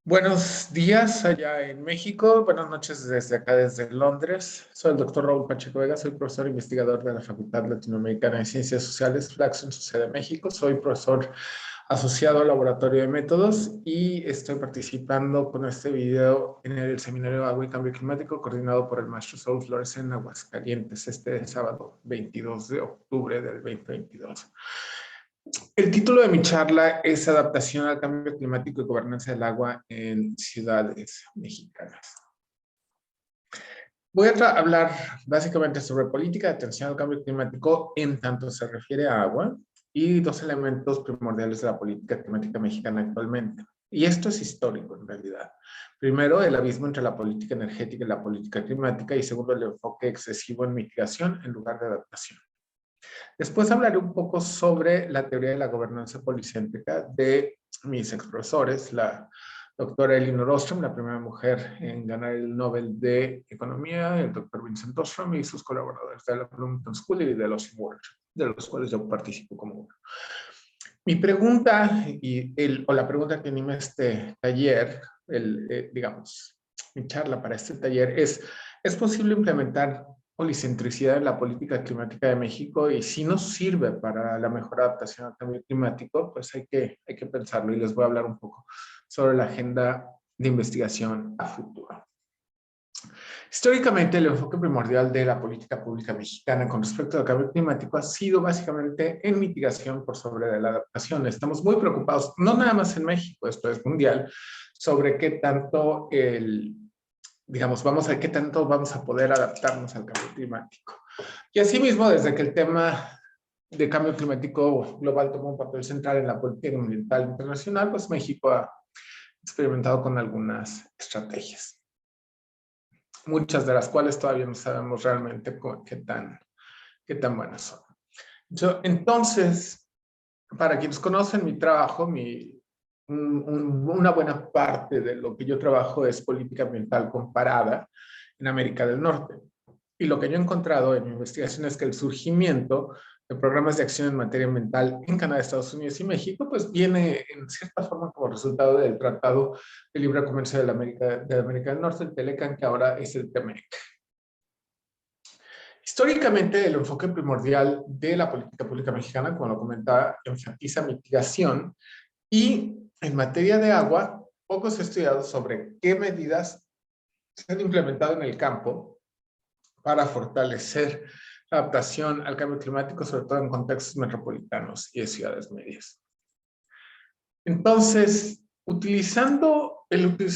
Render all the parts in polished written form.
Buenos días allá en México, buenas noches desde acá, desde Londres. Soy el doctor Raúl Pacheco Vega, soy profesor investigador de la Facultad Latinoamericana de Ciencias Sociales, Flaxo, en su sede de México. Soy profesor asociado al Laboratorio de Métodos y estoy participando con este video en el Seminario de Agua y Cambio Climático coordinado por el maestro Saúl Flores en Aguascalientes, este sábado 22 de octubre del 2022. El título de mi charla es Adaptación al cambio climático y gobernanza del agua en ciudades mexicanas. Voy a hablar básicamente sobre política de atención al cambio climático en tanto se refiere a agua y dos elementos primordiales de la política climática mexicana actualmente. Y esto es histórico en realidad. Primero, el abismo entre la política energética y la política climática y segundo, el enfoque excesivo en mitigación en lugar de adaptación. Después hablaré un poco sobre la teoría de la gobernanza policéntrica de mis exprofesores, la doctora Elinor Ostrom, la primera mujer en ganar el Nobel de Economía, el doctor Vincent Ostrom y sus colaboradores de la Bloomington School y de los World, de los cuales yo participo como uno. Mi pregunta, o la pregunta que anima este taller, digamos, mi charla para este taller ¿es posible implementar policentricidad en la política climática de México? Y si no sirve para la mejor adaptación al cambio climático, pues hay que pensarlo y les voy a hablar un poco sobre la agenda de investigación a futuro. Históricamente, el enfoque primordial de la política pública mexicana con respecto al cambio climático ha sido básicamente en mitigación por sobre de la adaptación. Estamos muy preocupados, no nada más en México, esto es mundial, sobre qué tanto digamos, vamos a qué tanto vamos a poder adaptarnos al cambio climático. Y asimismo, desde que el tema de cambio climático global tomó un papel central en la política ambiental internacional, pues México ha experimentado con algunas estrategias, muchas de las cuales todavía no sabemos realmente qué tan buenas son. Entonces, para quienes conocen mi trabajo, una buena parte de lo que yo trabajo es política ambiental comparada en América del Norte. Y lo que yo he encontrado en mi investigación es que el surgimiento de programas de acción en materia ambiental en Canadá, Estados Unidos y México, pues viene en cierta forma como resultado del Tratado de Libre Comercio de América del Norte, el TELECAN, que ahora es el TEMEC. Históricamente, el enfoque primordial de la política pública mexicana, como lo comentaba, enfatiza mitigación y en materia de agua, poco se ha estudiado sobre qué medidas se han implementado en el campo para fortalecer la adaptación al cambio climático, sobre todo en contextos metropolitanos y de ciudades medias. Entonces, utilizar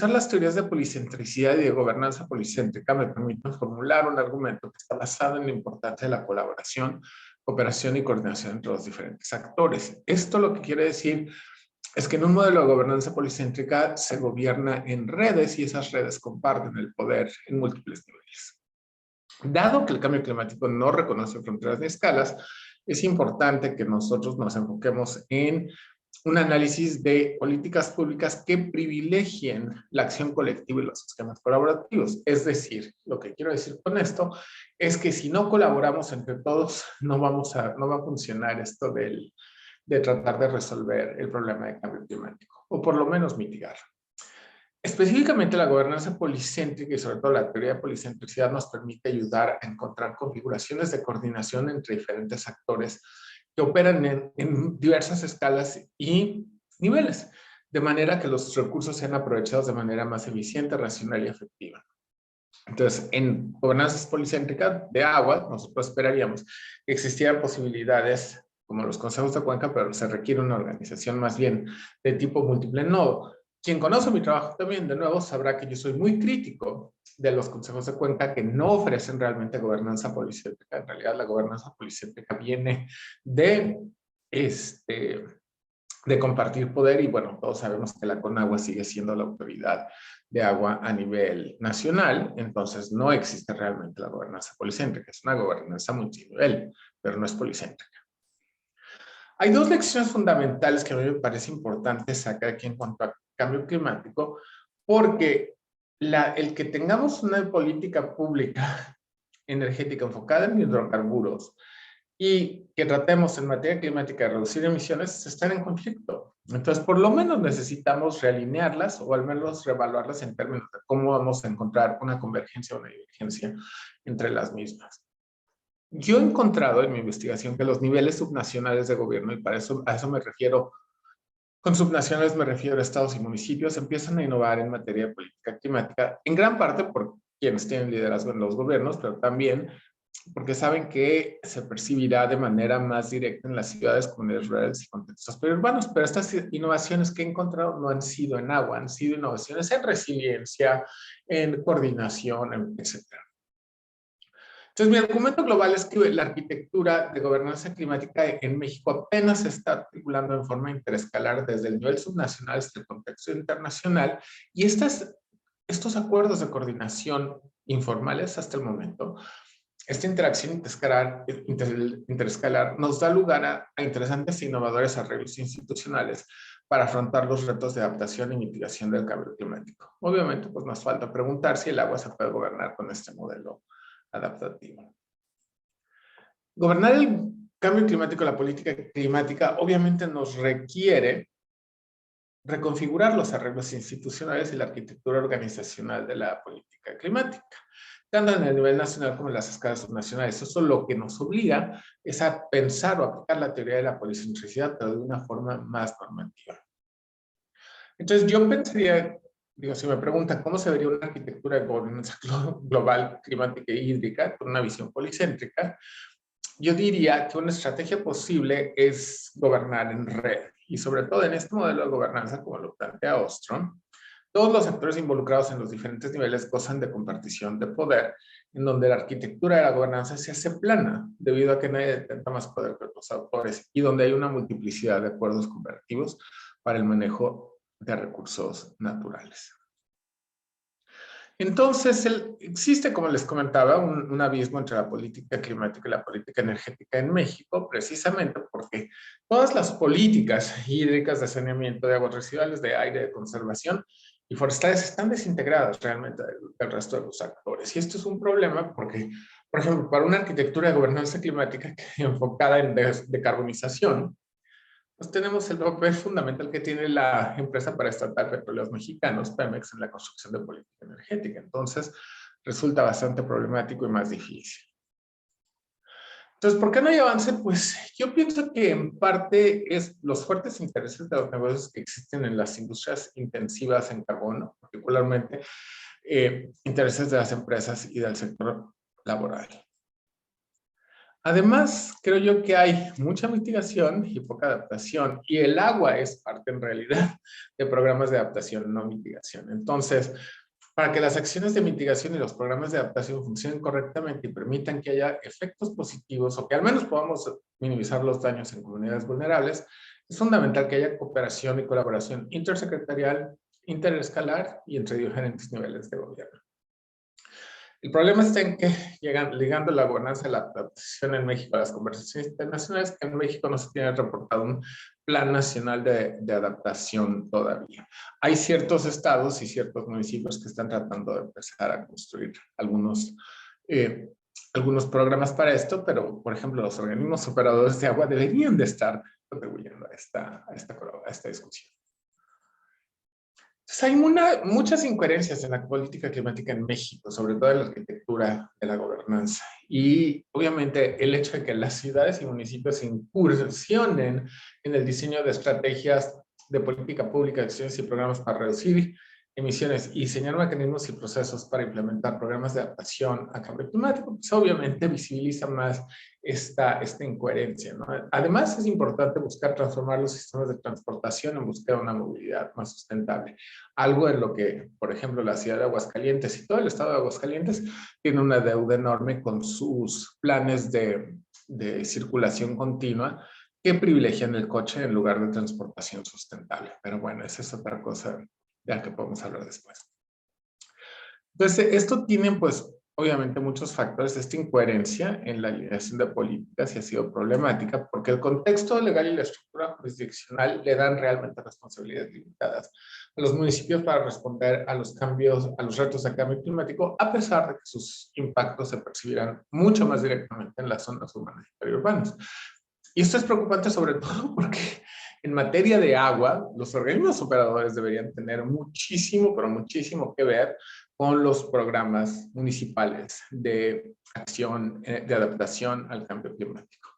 las teorías de policentricidad y de gobernanza policéntrica me permite formular un argumento que está basado en la importancia de la colaboración, cooperación y coordinación entre los diferentes actores. Esto lo que quiere decir es que en un modelo de gobernanza policéntrica se gobierna en redes y esas redes comparten el poder en múltiples niveles. Dado que el cambio climático no reconoce fronteras ni escalas, es importante que nosotros nos enfoquemos en un análisis de políticas públicas que privilegien la acción colectiva y los esquemas colaborativos. Es decir, lo que quiero decir con esto es que si no colaboramos entre todos, no va a funcionar esto de tratar de resolver el problema de cambio climático, o por lo menos mitigar. Específicamente, la gobernanza policéntrica y sobre todo la teoría de policentricidad nos permite ayudar a encontrar configuraciones de coordinación entre diferentes actores que operan en diversas escalas y niveles, de manera que los recursos sean aprovechados de manera más eficiente, racional y efectiva. Entonces, en gobernanzas policéntricas de agua, nosotros esperaríamos que existieran posibilidades como los consejos de cuenca, pero se requiere una organización más bien de tipo múltiple nodo. Quien conoce mi trabajo también, de nuevo, sabrá que yo soy muy crítico de los consejos de cuenca que no ofrecen realmente gobernanza policéntrica. En realidad, la gobernanza policéntrica viene de compartir poder y bueno, todos sabemos que la CONAGUA sigue siendo la autoridad de agua a nivel nacional, entonces no existe realmente la gobernanza policéntrica, es una gobernanza multinivel, pero no es policéntrica. Hay dos lecciones fundamentales que a mí me parece importante sacar aquí en cuanto a cambio climático, porque el que tengamos una política pública energética enfocada en hidrocarburos y que tratemos en materia climática de reducir emisiones, están en conflicto. Entonces, por lo menos necesitamos realinearlas o al menos reevaluarlas en términos de cómo vamos a encontrar una convergencia o una divergencia entre las mismas. Yo he encontrado en mi investigación que los niveles subnacionales de gobierno, y para eso, a eso me refiero, con subnacionales me refiero a estados y municipios, empiezan a innovar en materia de política climática, en gran parte por quienes tienen liderazgo en los gobiernos, pero también porque saben que se percibirá de manera más directa en las ciudades, comunidades rurales y contextos periurbanos. Pero estas innovaciones que he encontrado no han sido en agua, han sido innovaciones en resiliencia, en coordinación, etcétera. Entonces, mi argumento global es que la arquitectura de gobernanza climática en México apenas se está articulando en forma interescalar desde el nivel subnacional hasta el contexto internacional, y estos acuerdos de coordinación informales hasta el momento, esta interacción interescalar nos da lugar a interesantes e innovadores arreglos institucionales para afrontar los retos de adaptación y mitigación del cambio climático. Obviamente, pues nos falta preguntar si el agua se puede gobernar con este modelo adaptativo. Gobernar el cambio climático, la política climática, obviamente nos requiere reconfigurar los arreglos institucionales y la arquitectura organizacional de la política climática, tanto en el nivel nacional como en las escalas subnacionales. Eso lo que nos obliga es a pensar o aplicar la teoría de la policentricidad, pero de una forma más normativa. Entonces, yo pensaría, digo, si me preguntan cómo se vería una arquitectura de gobernanza global, climática e hídrica con una visión policéntrica, yo diría que una estrategia posible es gobernar en red. Y sobre todo en este modelo de gobernanza, como lo plantea Ostrom, todos los actores involucrados en los diferentes niveles gozan de compartición de poder, en donde la arquitectura de la gobernanza se hace plana, debido a que nadie detenta más poder que los autores, y donde hay una multiplicidad de acuerdos cooperativos para el manejo de recursos naturales. Entonces, existe, como les comentaba, un abismo entre la política climática y la política energética en México, precisamente porque todas las políticas hídricas de saneamiento de aguas residuales, de aire, de conservación y forestales están desintegradas realmente del resto de los actores. Y esto es un problema porque, por ejemplo, para una arquitectura de gobernanza climática enfocada en decarbonización, pues tenemos el papel fundamental que tiene la empresa paraestatal Petróleos Mexicanos, Pemex, en la construcción de política energética. Entonces, resulta bastante problemático y más difícil. Entonces, ¿por qué no hay avance? Pues yo pienso que en parte es los fuertes intereses de los negocios que existen en las industrias intensivas en carbono, particularmente intereses de las empresas y del sector laboral. Además, creo yo que hay mucha mitigación y poca adaptación, y el agua es parte en realidad de programas de adaptación, no mitigación. Entonces, para que las acciones de mitigación y los programas de adaptación funcionen correctamente y permitan que haya efectos positivos o que al menos podamos minimizar los daños en comunidades vulnerables, es fundamental que haya cooperación y colaboración intersecretarial, interescalar y entre diferentes niveles de gobierno. El problema está en que, ligando la gobernanza de la adaptación en México a las conversaciones internacionales, que en México no se tiene reportado un plan nacional de adaptación todavía. Hay ciertos estados y ciertos municipios que están tratando de empezar a construir algunos programas para esto, pero, por ejemplo, los organismos operadores de agua deberían de estar contribuyendo a esta discusión. Entonces, hay muchas incoherencias en la política climática en México, sobre todo en la arquitectura de la gobernanza. Y obviamente el hecho de que las ciudades y municipios incursionen en el diseño de estrategias de política pública, acciones y programas para reducir emisiones y diseñar mecanismos y procesos para implementar programas de adaptación a cambio climático, pues obviamente visibiliza más esta incoherencia, ¿no? Además, es importante buscar transformar los sistemas de transportación en busca de una movilidad más sustentable. Algo en lo que, por ejemplo, la ciudad de Aguascalientes y todo el estado de Aguascalientes tiene una deuda enorme con sus planes de circulación continua que privilegian el coche en lugar de transportación sustentable. Pero bueno, esa es otra cosa de la que podemos hablar después. Entonces, esto tiene, pues, obviamente muchos factores. Esta incoherencia en la alineación de políticas y ha sido problemática porque el contexto legal y la estructura jurisdiccional le dan realmente responsabilidades limitadas a los municipios para responder a los cambios, a los retos de cambio climático, a pesar de que sus impactos se percibirán mucho más directamente en las zonas urbanas y periurbanas. Y esto es preocupante sobre todo porque en en materia de agua, los organismos operadores deberían tener muchísimo, pero muchísimo que ver con los programas municipales de acción, de adaptación al cambio climático.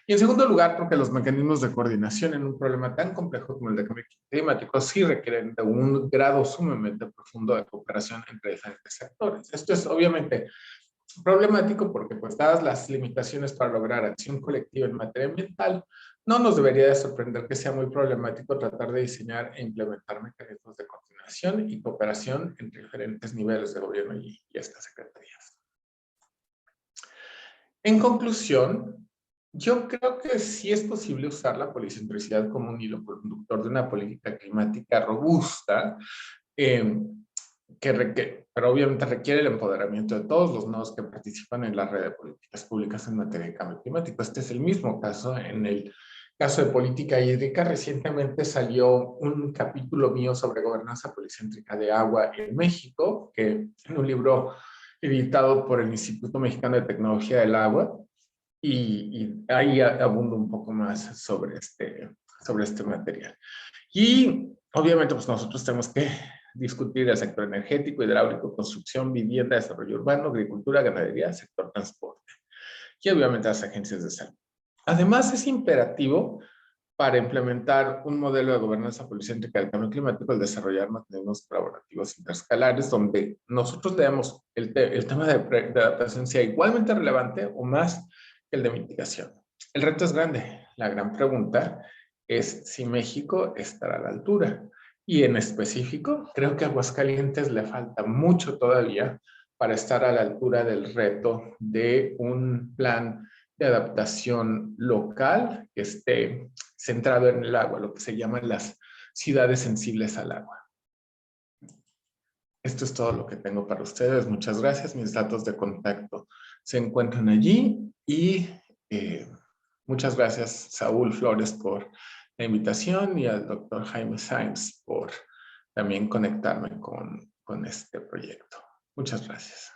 Y en segundo lugar, porque los mecanismos de coordinación en un problema tan complejo como el de cambio climático sí requieren de un grado sumamente profundo de cooperación entre diferentes sectores. Esto es obviamente problemático porque, pues, dadas las limitaciones para lograr acción colectiva en materia ambiental, no nos debería de sorprender que sea muy problemático tratar de diseñar e implementar mecanismos de coordinación y cooperación entre diferentes niveles de gobierno y estas secretarías. En conclusión, yo creo que sí es posible usar la policentricidad como un hilo conductor de una política climática robusta, pero obviamente requiere el empoderamiento de todos los nodos que participan en la red de políticas públicas en materia de cambio climático. Este es el mismo caso en el caso de política hídrica. Recientemente salió un capítulo mío sobre gobernanza policéntrica de agua en México, que en un libro editado por el Instituto Mexicano de Tecnología del Agua, y ahí abundo un poco más sobre este material. Y obviamente, pues nosotros tenemos que discutir el sector energético, hidráulico, construcción, vivienda, desarrollo urbano, agricultura, ganadería, sector transporte y obviamente las agencias de salud. Además, es imperativo para implementar un modelo de gobernanza policéntrica del cambio climático el desarrollar mecanismos colaborativos interescalares donde nosotros veamos el tema de adaptación sea igualmente relevante o más que el de mitigación. El reto es grande. La gran pregunta es si México estará a la altura. Y en específico, creo que a Aguascalientes le falta mucho todavía para estar a la altura del reto de un plan de adaptación local que esté centrado en el agua, lo que se llaman las ciudades sensibles al agua. Esto es todo lo que tengo para ustedes. Muchas gracias. Mis datos de contacto se encuentran allí y muchas gracias, Saúl Flores, por la invitación y al doctor Jaime Sainz por también conectarme con este proyecto. Muchas gracias.